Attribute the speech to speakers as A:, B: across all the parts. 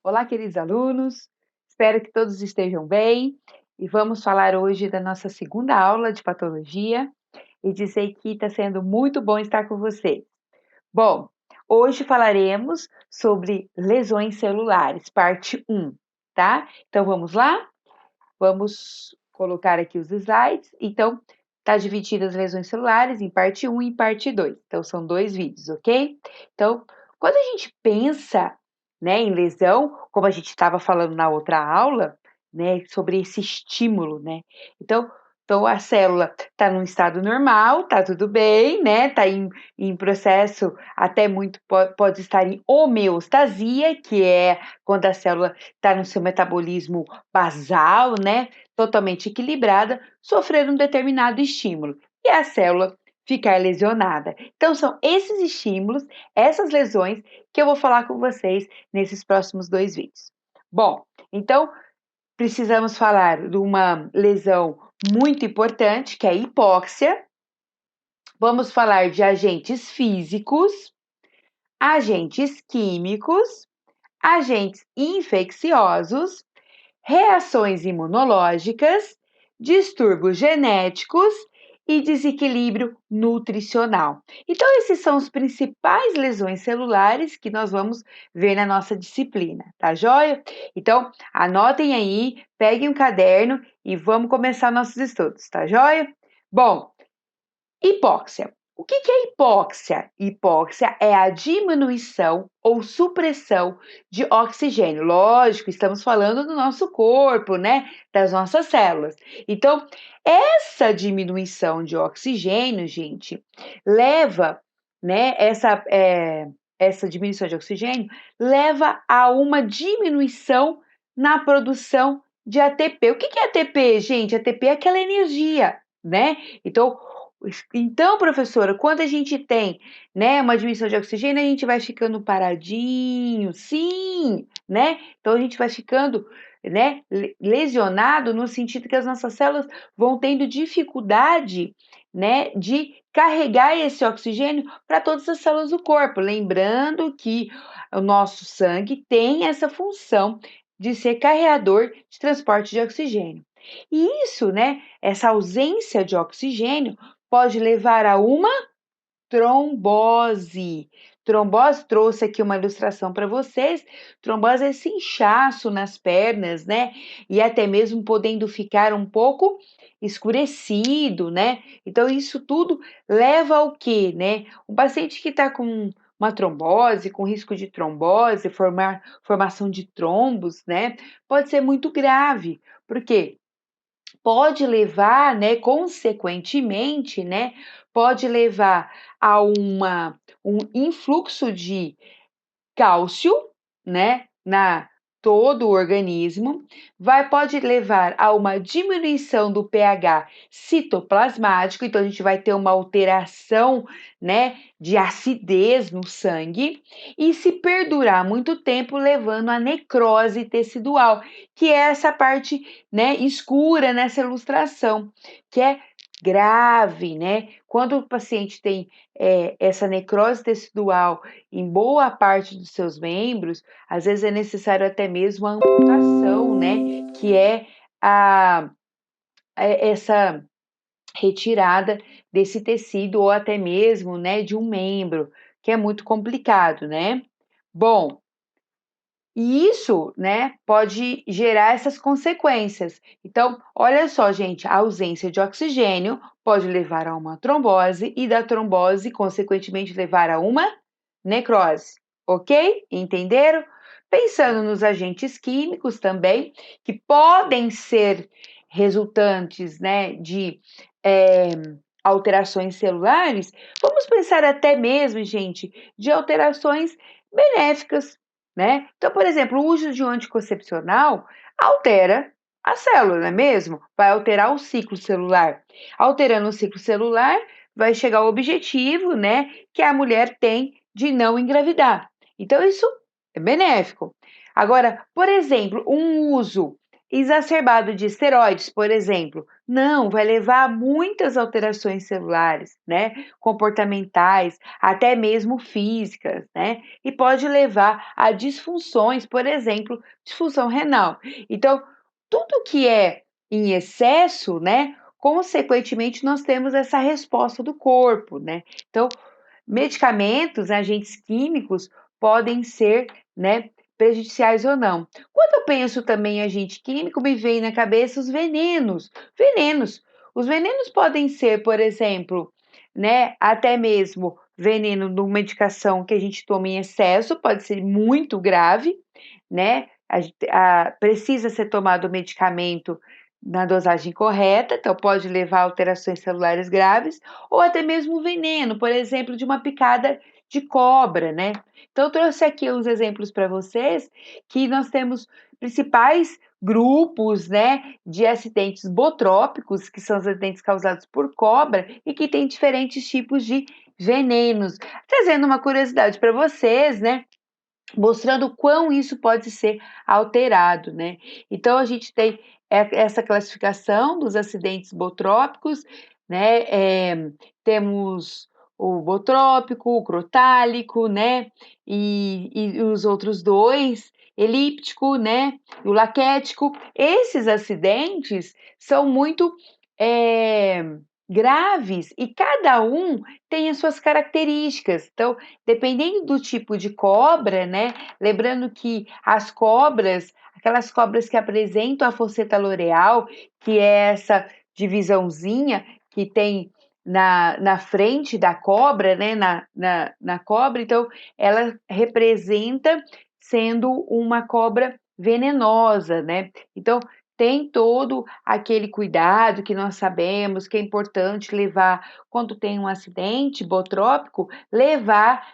A: Olá, queridos alunos, espero que todos estejam bem e vamos falar hoje da nossa segunda aula de patologia e dizer que está sendo muito bom estar com vocês. Bom, hoje falaremos sobre lesões celulares, parte 1, tá? Então vamos lá? Vamos colocar aqui os slides. Então, está divididas as lesões celulares em parte 1 e parte 2. Então, são 2 vídeos, ok? Então, quando a gente pensa, né, em lesão, como a gente estava falando na outra aula, né, sobre esse estímulo, né? Então a célula está num estado normal, tá tudo bem, né? Tá em processo até muito pode estar em homeostasia, que é quando a célula está no seu metabolismo basal, né? Totalmente equilibrada, sofrer um determinado estímulo e a célula ficar lesionada. Então, são esses estímulos, essas lesões que eu vou falar com vocês nesses próximos 2 vídeos. Bom, então precisamos falar de uma lesão muito importante, que é a hipóxia. Vamos falar de agentes físicos, agentes químicos, agentes infecciosos, reações imunológicas, distúrbios genéticos e desequilíbrio nutricional. Então, esses são os principais lesões celulares que nós vamos ver na nossa disciplina, tá joia? Então, anotem aí, peguem um caderno e vamos começar nossos estudos, tá joia? Bom, hipóxia. O que é hipóxia? Hipóxia é a diminuição ou supressão de oxigênio. Lógico, estamos falando do nosso corpo, né? Das nossas células. Então, essa diminuição de oxigênio, gente, leva, né? Essa diminuição de oxigênio leva a uma diminuição na produção de ATP. O que é ATP, gente? ATP é aquela energia, né? Então, professora, quando a gente tem, né, uma diminuição de oxigênio, a gente vai ficando paradinho, sim, né? Então a gente vai ficando, né, lesionado no sentido que as nossas células vão tendo dificuldade, né, de carregar esse oxigênio para todas as células do corpo. Lembrando que o nosso sangue tem essa função de ser carreador de transporte de oxigênio. E isso, né, essa ausência de oxigênio pode levar a uma trombose. Trombose, trouxe aqui uma ilustração para vocês. Trombose é esse inchaço nas pernas, né? E até mesmo podendo ficar um pouco escurecido, né? Então, isso tudo leva ao quê, né? Um paciente que está com uma trombose, com risco de trombose, formação de trombos, né? Pode ser muito grave. Por quê? Pode levar, né, consequentemente, né, pode levar a um influxo de cálcio, né, na todo o organismo, pode levar a uma diminuição do pH citoplasmático, então a gente vai ter uma alteração, né, de acidez no sangue, e se perdurar muito tempo, levando a necrose tecidual, que é essa parte, né, escura nessa ilustração, que é grave, né? Quando o paciente tem essa necrose tecidual em boa parte dos seus membros, às vezes é necessário até mesmo a amputação, né? Que é essa retirada desse tecido ou até mesmo, né, de um membro, que é muito complicado, né? Bom, e isso, né, pode gerar essas consequências. Então, olha só, gente, a ausência de oxigênio pode levar a uma trombose e da trombose, consequentemente, levar a uma necrose, ok? Entenderam? Pensando nos agentes químicos também, que podem ser resultantes, né, de alterações celulares, vamos pensar até mesmo, gente, de alterações benéficas, né? Então, por exemplo, o uso de um anticoncepcional altera a célula, não é mesmo? Vai alterar o ciclo celular. Alterando o ciclo celular, vai chegar ao objetivo, né, que a mulher tem de não engravidar. Então, isso é benéfico. Agora, por exemplo, um uso exacerbado de esteroides, por exemplo, Não, vai levar a muitas alterações celulares, né, comportamentais, até mesmo físicas, né, e pode levar a disfunções, por exemplo, disfunção renal. Então, tudo que é em excesso, né, consequentemente nós temos essa resposta do corpo, né. Então, medicamentos, agentes químicos podem ser, né, prejudiciais ou não. Quando eu penso também em agente químico, me vem na cabeça os venenos. Venenos. Os venenos podem ser, por exemplo, né, até mesmo veneno de uma medicação que a gente toma em excesso, pode ser muito grave, né? Precisa ser tomado o medicamento na dosagem correta, então pode levar a alterações celulares graves, ou até mesmo veneno, por exemplo, de uma picada de cobra, né? Então, eu trouxe aqui uns exemplos para vocês que nós temos principais grupos, né, de acidentes botrópicos, que são os acidentes causados por cobra e que têm diferentes tipos de venenos. Trazendo uma curiosidade para vocês, né? Mostrando o quão isso pode ser alterado, né? Então a gente tem essa classificação dos acidentes botrópicos, né? Temos o botrópico, o crotálico, né? E os outros dois, elíptico, né? E o laquético. Esses acidentes são muito é, graves e cada um tem as suas características. Então, dependendo do tipo de cobra, né? Lembrando que as cobras, aquelas cobras que apresentam a fosseta loreal, que é essa divisãozinha que tem na frente da cobra, né? Na cobra, então ela representa sendo uma cobra venenosa, né? Então tem todo aquele cuidado que nós sabemos que é importante levar quando tem um acidente botrópico, levar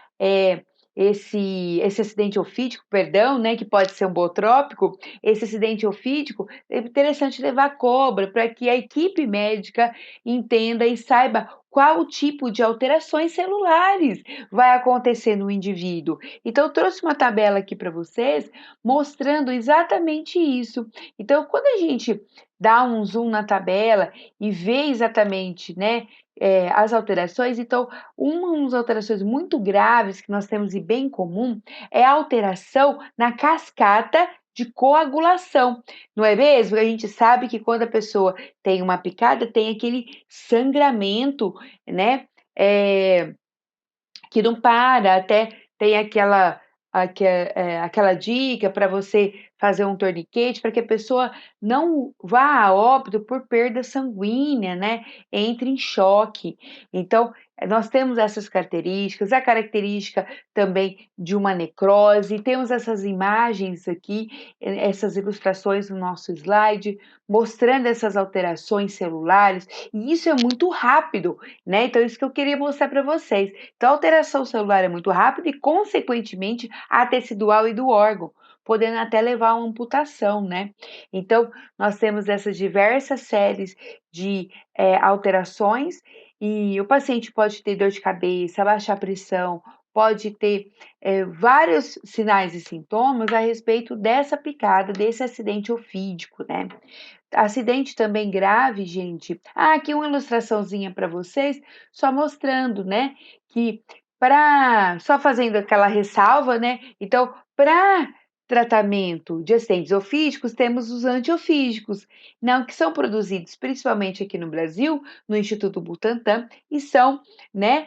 A: esse acidente ofídico, perdão, né, que pode ser um botrópico, esse acidente ofídico, é interessante levar cobra para que a equipe médica entenda e saiba qual o tipo de alterações celulares vai acontecer no indivíduo. Então, eu trouxe uma tabela aqui para vocês mostrando exatamente isso. Então, quando a gente dá um zoom na tabela e vê exatamente, né, as alterações, então, uma das alterações muito graves que nós temos e bem comum é a alteração na cascata de coagulação, não é mesmo? A gente sabe que quando a pessoa tem uma picada, tem aquele sangramento, né? Que não para, até tem aquela dica para você fazer um torniquete para que a pessoa não vá a óbito por perda sanguínea, né? Entre em choque. Então, nós temos essas características, a característica também de uma necrose, temos essas imagens aqui, essas ilustrações no nosso slide, mostrando essas alterações celulares, e isso é muito rápido, né? Então, isso que eu queria mostrar para vocês. Então, a alteração celular é muito rápida e, consequentemente, a tecidual e do órgão, podendo até levar a uma amputação, né? Então, nós temos essas diversas séries de alterações e o paciente pode ter dor de cabeça, baixar pressão, pode ter vários sinais e sintomas a respeito dessa picada, desse acidente ofídico, né? Acidente também grave, gente. Aqui uma ilustraçãozinha para vocês, só mostrando, né, que só fazendo aquela ressalva, né? Então, para tratamento de acidentes ofídicos, temos os antiofídicos, não que são produzidos principalmente aqui no Brasil, no Instituto Butantan, e são, né,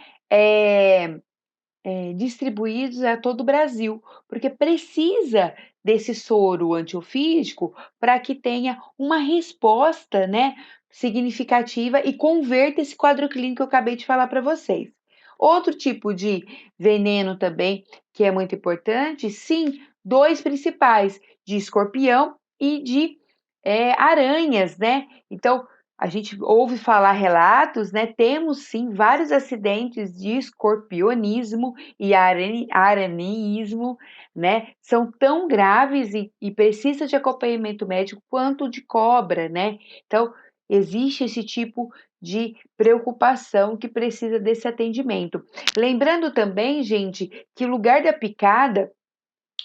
A: distribuídos a todo o Brasil, porque precisa desse soro antiofídico para que tenha uma resposta, né, significativa e converta esse quadro clínico que eu acabei de falar para vocês. Outro tipo de veneno também que é muito importante, sim, dois principais, de escorpião e de aranhas, né? Então, a gente ouve falar relatos, né? Temos sim vários acidentes de escorpionismo e aranismo, né? São tão graves e precisa de acompanhamento médico quanto de cobra, né? Então, existe esse tipo de preocupação que precisa desse atendimento. Lembrando também, gente, que o lugar da picada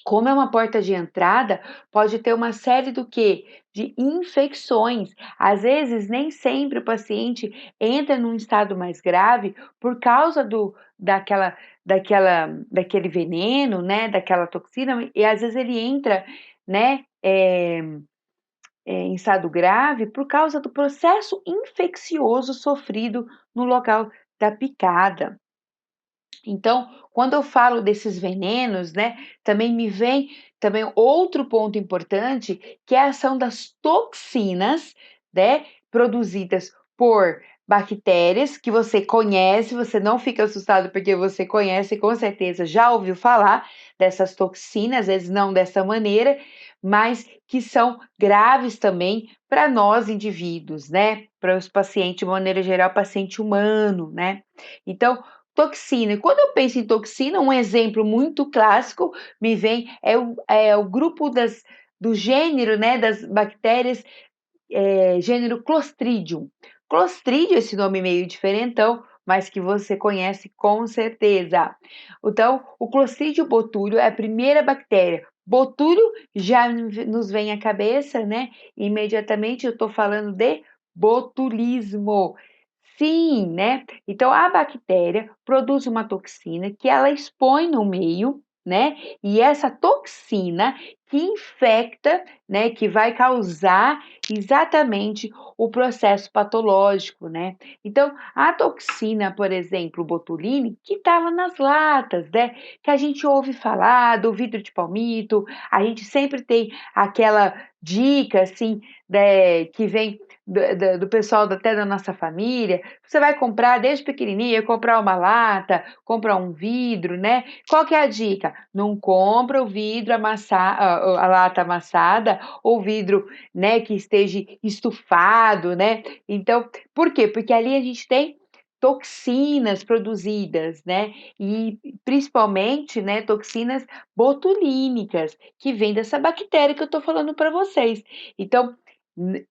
A: como é uma porta de entrada, pode ter uma série do quê? De infecções. Às vezes, nem sempre o paciente entra num estado mais grave por causa daquele veneno, né? Daquela toxina, e às vezes ele entra, né? Em estado grave por causa do processo infeccioso sofrido no local da picada. Então, quando eu falo desses venenos, né, também me vem também outro ponto importante, que é a ação das toxinas, né, produzidas por bactérias que você conhece, você não fica assustado porque você conhece, com certeza já ouviu falar dessas toxinas, às vezes não dessa maneira, mas que são graves também para nós indivíduos, né, para os pacientes, de maneira geral, paciente humano, né. Então, toxina. E quando eu penso em toxina, um exemplo muito clássico me vem é o grupo do gênero, né, das bactérias, gênero Clostridium. Clostridium, esse nome meio diferentão, mas que você conhece com certeza. Então, o Clostridium botulium é a primeira bactéria. Botulio já nos vem à cabeça, né? Imediatamente eu estou falando de botulismo. Sim, né? Então a bactéria produz uma toxina que ela expõe no meio, né? E essa toxina que infecta, né, que vai causar exatamente o processo patológico, né? Então, a toxina, por exemplo, o botuline, que estava nas latas, né? Que a gente ouve falar do vidro de palmito, a gente sempre tem aquela dica, assim, que vem do pessoal até da nossa família, você vai comprar desde pequenininha, comprar uma lata, comprar um vidro, né? Qual que é a dica? Não compra o vidro a lata amassada ou vidro, né, que esteja estufado, né? Então, por quê? Porque ali a gente tem toxinas produzidas, né? E principalmente, né, toxinas botulínicas, que vem dessa bactéria que eu tô falando para vocês. Então,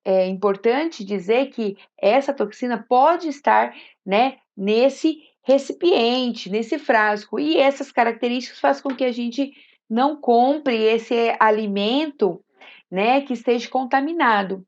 A: é importante dizer que essa toxina pode estar, né, nesse recipiente, nesse frasco, e essas características fazem com que a gente não compre esse alimento, né, que esteja contaminado.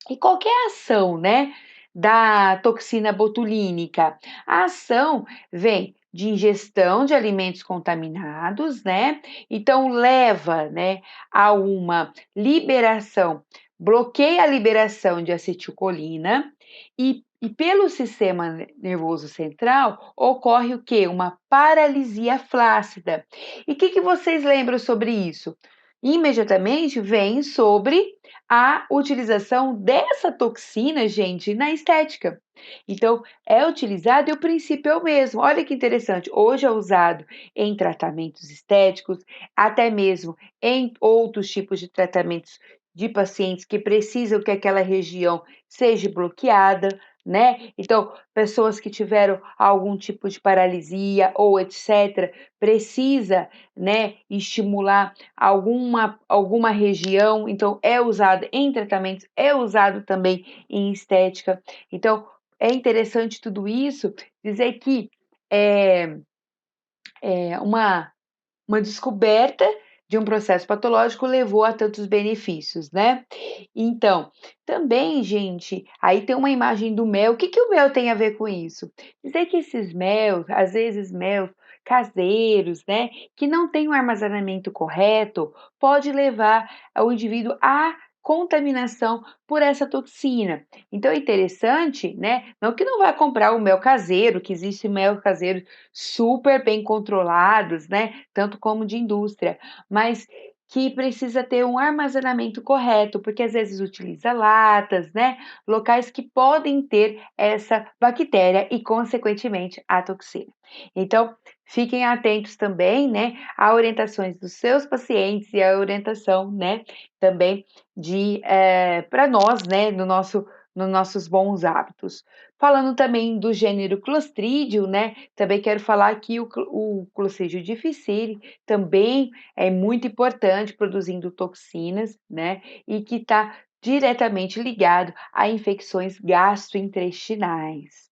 A: E qual que é a ação, né, da toxina botulínica? A ação vem de ingestão de alimentos contaminados, né? Então leva, né, a uma liberação, bloqueia a liberação de acetilcolina e pelo sistema nervoso central ocorre o quê? Uma paralisia flácida. E o que vocês lembram sobre isso? Imediatamente vem sobre a utilização dessa toxina, gente, na estética. Então, é utilizado e o princípio é o mesmo. Olha que interessante, hoje é usado em tratamentos estéticos, até mesmo em outros tipos de tratamentos de pacientes que precisam que aquela região seja bloqueada, né? Então, pessoas que tiveram algum tipo de paralisia ou etc, precisa, né, estimular alguma região, então é usado em tratamentos, é usado também em estética. Então, é interessante tudo isso, dizer que é, é uma descoberta de um processo patológico levou a tantos benefícios, né? Então, também, gente, aí tem uma imagem do mel. O que que o mel tem a ver com isso? Dizer que esses mel, às vezes mel caseiros, né, que não tem um armazenamento correto, pode levar o indivíduo à contaminação por essa toxina. Então é interessante, né? Não que não vai comprar o mel caseiro, que existe mel caseiro super bem controlados, né? Tanto como de indústria, mas que precisa ter um armazenamento correto, porque às vezes utiliza latas, né? Locais que podem ter essa bactéria e, consequentemente, a toxina. Então, fiquem atentos também, né, a orientações dos seus pacientes e a orientação, né, também de para nós, né, nos nossos bons hábitos. Falando também do gênero Clostridium, né, também quero falar que o Clostridium difficile também é muito importante, produzindo toxinas, né, e que está diretamente ligado a infecções gastrointestinais,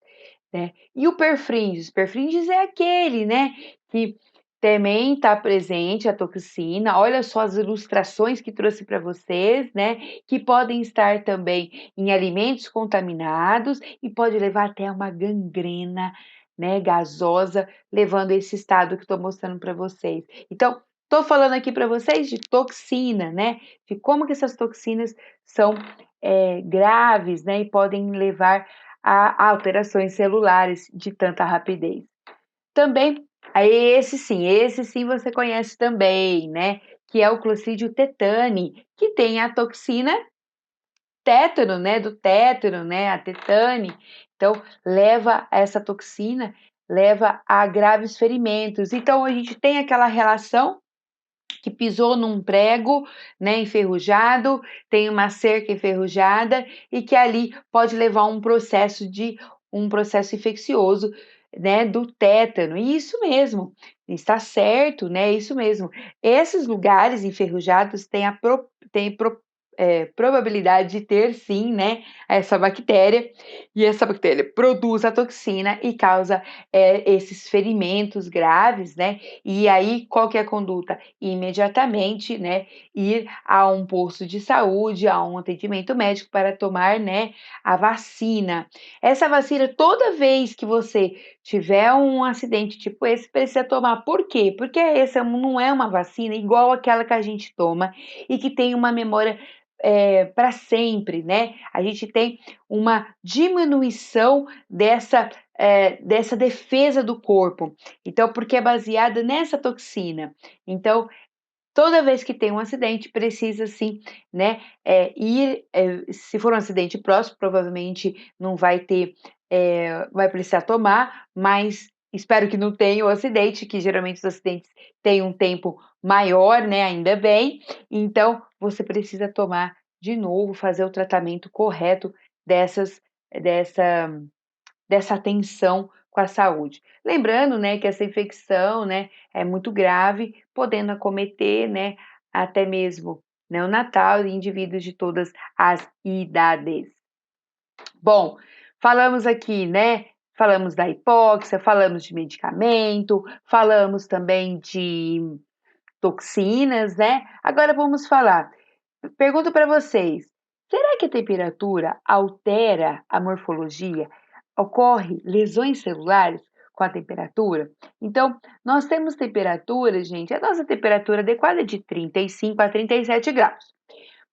A: né. E o perfringens? Perfringens é aquele, né, que Também está presente a toxina, olha só as ilustrações que trouxe para vocês, né, que podem estar também em alimentos contaminados e pode levar até a uma gangrena, né, gasosa, levando a esse estado que estou mostrando para vocês. Então, estou falando aqui para vocês de toxina, né, de como que essas toxinas são graves, né, e podem levar a alterações celulares de tanta rapidez. Também, aí esse sim você conhece também, né? Que é o Clostridium tetani, que tem a toxina tétano, né? Do tétano, né? A tetane. Então, essa toxina leva a graves ferimentos. Então, a gente tem aquela relação que pisou num prego, né, enferrujado, tem uma cerca enferrujada e que ali pode levar a um processo infeccioso, né, do tétano. E isso mesmo, está certo, né? Isso mesmo. Esses lugares enferrujados têm probabilidade de ter sim, né, essa bactéria, e essa bactéria produz a toxina e causa esses ferimentos graves, né? E aí, qual que é a conduta? Imediatamente, né, ir a um posto de saúde, a um atendimento médico para tomar, né, a vacina. Essa vacina, toda vez que você tiver um acidente tipo esse, precisa tomar. Por quê? Porque essa não é uma vacina igual aquela que a gente toma e que tem uma memória para sempre, né? A gente tem uma diminuição dessa defesa do corpo. Então, porque é baseada nessa toxina. Então, toda vez que tem um acidente, precisa sim, né, se for um acidente próximo, provavelmente não vai ter, vai precisar tomar, mas espero que não tenha o acidente, que geralmente os acidentes têm um tempo maior, né, ainda bem, então você precisa tomar de novo, fazer o tratamento correto dessas, dessa dessa atenção com a saúde. Lembrando, né, que essa infecção, né, é muito grave, podendo acometer, né, até mesmo neonatal e indivíduos de todas as idades. Bom, falamos aqui, né, falamos da hipóxia, falamos de medicamento, falamos também de toxinas, né? Agora vamos falar. Pergunto para vocês: será que a temperatura altera a morfologia? Ocorre lesões celulares com a temperatura? Então, nós temos temperatura, gente, a nossa temperatura adequada é de 35 a 37 graus.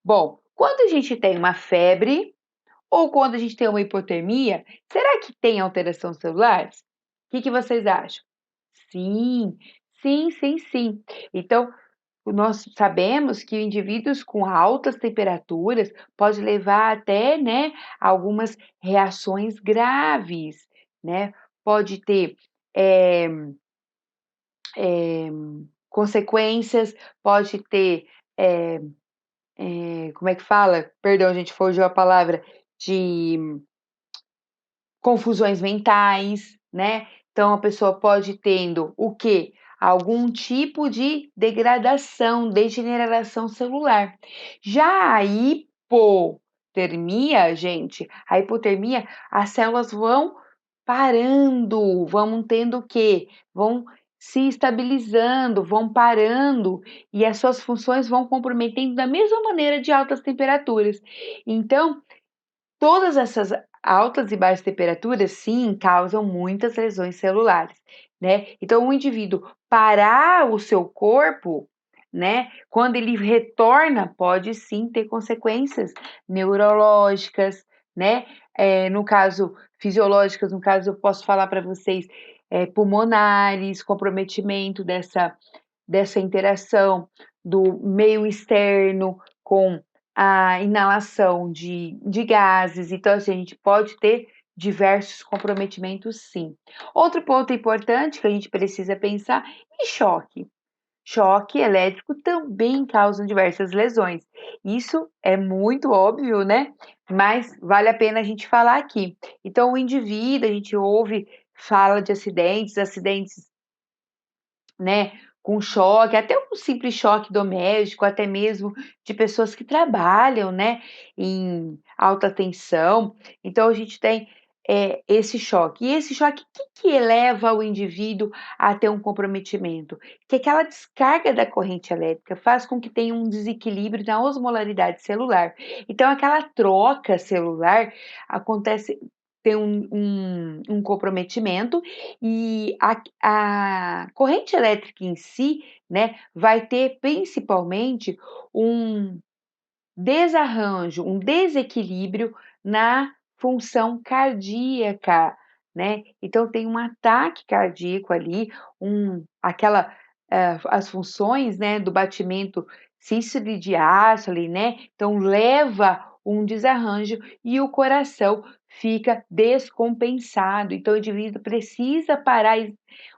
A: Bom, quando a gente tem uma febre ou quando a gente tem uma hipotermia, será que tem alteração celular? O que vocês acham? Sim, sim. Então, nós sabemos que indivíduos com altas temperaturas pode levar até, né, algumas reações graves, né? Pode ter eh, eh, consequências, pode ter, como é que fala? Perdão, gente, fugiu a palavra, de confusões mentais, né? Então a pessoa pode ir tendo o quê? Algum tipo de degradação, degeneração celular. Já a hipotermia, gente, a hipotermia, as células vão parando, vão tendo o quê? Vão se estabilizando, vão parando e as suas funções vão comprometendo da mesma maneira de altas temperaturas. Então, todas essas altas e baixas temperaturas, sim, causam muitas lesões celulares, né? Então, o indivíduo parar o seu corpo, né, quando ele retorna, pode sim ter consequências neurológicas, né? No caso, fisiológicas, no caso, eu posso falar para vocês, pulmonares, comprometimento dessa interação do meio externo com a inalação de gases, então assim, a gente pode ter diversos comprometimentos sim. Outro ponto importante que a gente precisa pensar é choque. Choque elétrico também causa diversas lesões. Isso é muito óbvio, né? Mas vale a pena a gente falar aqui. Então, o indivíduo, a gente ouve, fala de acidentes, né, com choque, até um simples choque doméstico, até mesmo de pessoas que trabalham, né, em alta tensão. Então, a gente tem esse choque. E esse choque, o que eleva o indivíduo a ter um comprometimento? Que aquela descarga da corrente elétrica faz com que tenha um desequilíbrio na osmolaridade celular. Então, aquela troca celular acontece, tem um comprometimento e a corrente elétrica em si, né, vai ter principalmente um desarranjo, um desequilíbrio na função cardíaca, né. Então tem um ataque cardíaco ali, as funções, né, do batimento sístole e diástole, né, então leva um desarranjo e o coração fica descompensado. Então o indivíduo precisa parar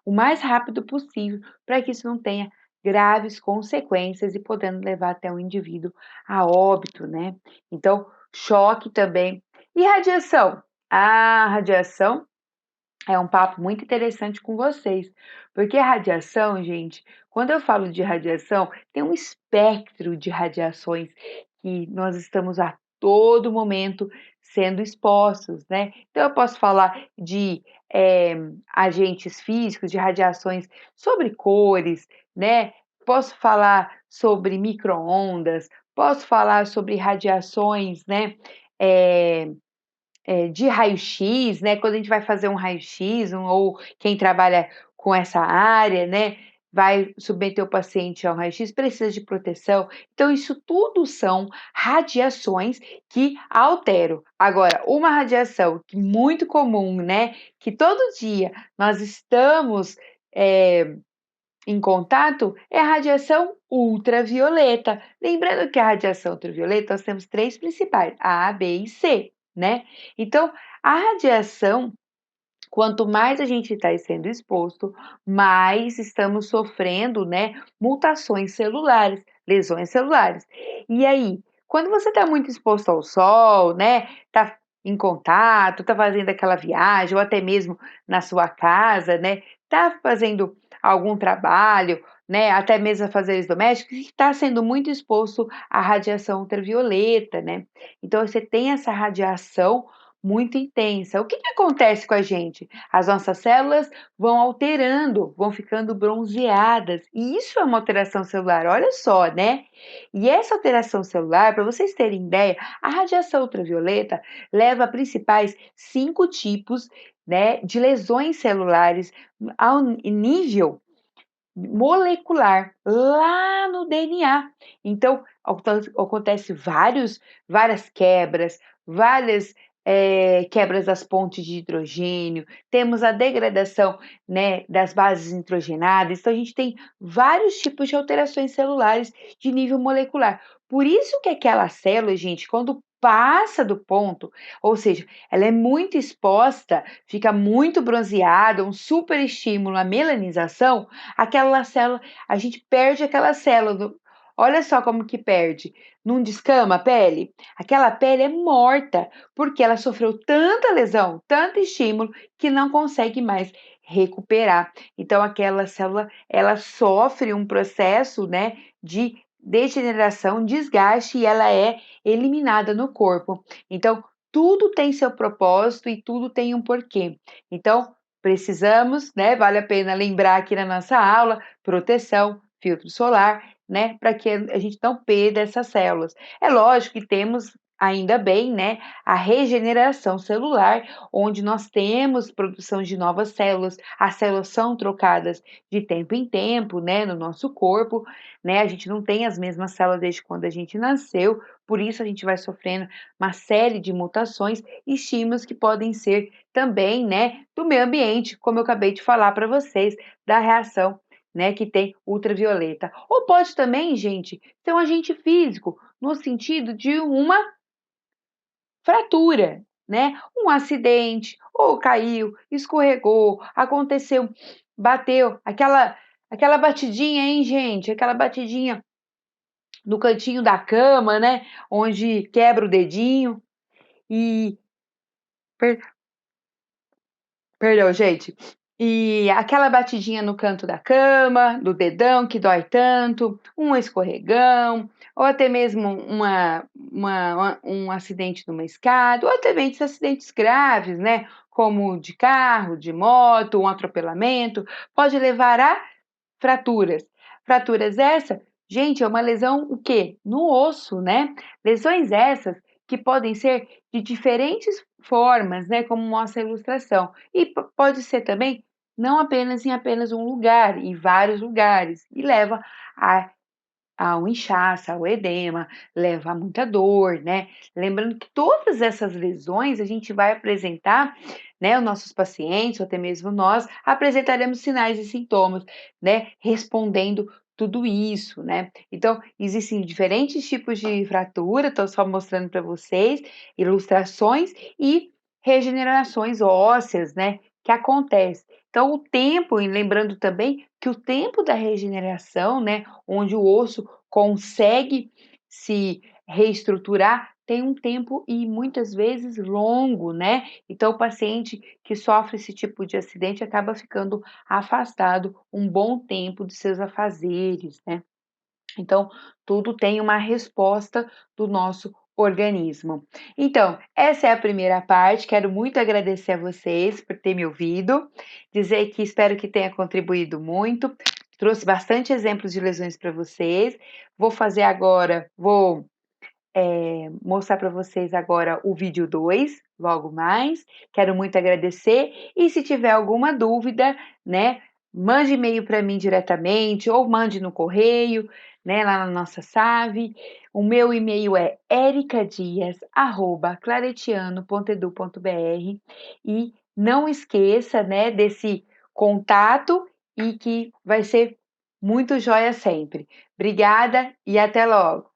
A: o mais rápido possível para que isso não tenha graves consequências e podendo levar até o indivíduo a óbito, né. Então, choque também. E radiação? A radiação é um papo muito interessante com vocês, porque a radiação, gente, quando eu falo de radiação, tem um espectro de radiações que nós estamos a todo momento sendo expostos, né. Então eu posso falar de, agentes físicos, de radiações sobre cores, né, posso falar sobre micro-ondas, posso falar sobre radiações, né, eh de raio-x, né, quando a gente vai fazer um raio-x, ou quem trabalha com essa área, né, vai submeter o paciente ao raio-x, precisa de proteção. Então isso tudo são radiações que alteram. Agora, uma radiação que muito comum, né, que todo dia nós estamos, eh, em contato, é a radiação ultravioleta. Lembrando que a radiação ultravioleta nós temos 3 principais, A, B e C, né. Então, a radiação, quanto mais a gente está sendo exposto, mais estamos sofrendo, né, mutações celulares, lesões celulares. E aí, quando você está muito exposto ao sol, né, está em contato, está fazendo aquela viagem, ou até mesmo na sua casa, né, está fazendo algum trabalho, né, até mesmo afazeres domésticos, está sendo muito exposto à radiação ultravioleta, né. Então você tem essa radiação muito intensa. O que que acontece com a gente? As nossas células vão alterando, vão ficando bronzeadas, e isso é uma alteração celular, olha só, né. E essa alteração celular, para vocês terem ideia, a radiação ultravioleta leva a principais 5 tipos, né, de lesões celulares ao nível molecular, lá no DNA. Então, acontece várias quebras, várias, quebras das pontes de hidrogênio, temos a degradação, né, das bases nitrogenadas, então a gente tem vários tipos de alterações celulares de nível molecular. Por isso que aquela célula, gente, quando passa do ponto, ou seja, ela é muito exposta, fica muito bronzeada, um super estímulo à melanização, aquela célula, a gente perde aquela célula. Olha só como que perde. Não descama a pele? Aquela pele é morta, porque ela sofreu tanta lesão, tanto estímulo, que não consegue mais recuperar. Então, aquela célula, ela sofre um processo, né, de degeneração, desgaste, e ela é eliminada no corpo. Então, tudo tem seu propósito e tudo tem um porquê. Então, precisamos, né, vale a pena lembrar aqui na nossa aula, proteção, filtro solar, né, para que a gente não perda essas células. É lógico que temos, ainda bem, né, a regeneração celular, onde nós temos produção de novas células, as células são trocadas de tempo em tempo, né, no nosso corpo, né, a gente não tem as mesmas células desde quando a gente nasceu, por isso a gente vai sofrendo uma série de mutações e estímulos que podem ser também, né, do meio ambiente, como eu acabei de falar para vocês, da reação, né, que tem ultravioleta. Ou pode também, gente, ser um agente físico, no sentido de uma fratura, né, um acidente, ou caiu, escorregou, aconteceu, bateu, aquela batidinha, hein, gente, aquela batidinha no cantinho da cama, né, onde quebra o dedinho e per perdão, gente. E aquela batidinha no canto da cama, do dedão que dói tanto, um escorregão, ou até mesmo um acidente numa escada, ou até mesmo acidentes graves, né? Como de carro, de moto, um atropelamento, pode levar a fraturas. Fraturas essa, gente, é uma lesão o quê? No osso, né? Lesões essas que podem ser de diferentes formas, né? Como mostra a ilustração. E pode ser também não apenas em apenas um lugar, em vários lugares. E leva a ao inchaço, ao edema, leva a muita dor, né? Lembrando que todas essas lesões a gente vai apresentar, né? Os nossos pacientes, ou até mesmo nós, apresentaremos sinais e sintomas, né? Respondendo tudo isso, né? Então, existem diferentes tipos de fratura, estou só mostrando para vocês, ilustrações e regenerações ósseas, né? Que acontece. Então, o tempo, e lembrando também que o tempo da regeneração, né? Onde o osso consegue se reestruturar, tem um tempo e muitas vezes longo, né? Então, o paciente que sofre esse tipo de acidente acaba ficando afastado um bom tempo de seus afazeres, né? Então, tudo tem uma resposta do nosso organismo. Então, essa é a primeira parte. Quero muito agradecer a vocês por ter me ouvido, dizer que espero que tenha contribuído muito. Trouxe bastante exemplos de lesões para vocês. Vou fazer agora, mostrar para vocês agora o vídeo 2, logo mais. Quero muito agradecer. E se tiver alguma dúvida, né, mande e-mail para mim diretamente ou mande no correio, né, lá na nossa SAVE. O meu e-mail é ericadias@claretiano.edu.br e não esqueça, né, desse contato e que vai ser muito joia sempre. Obrigada e até logo.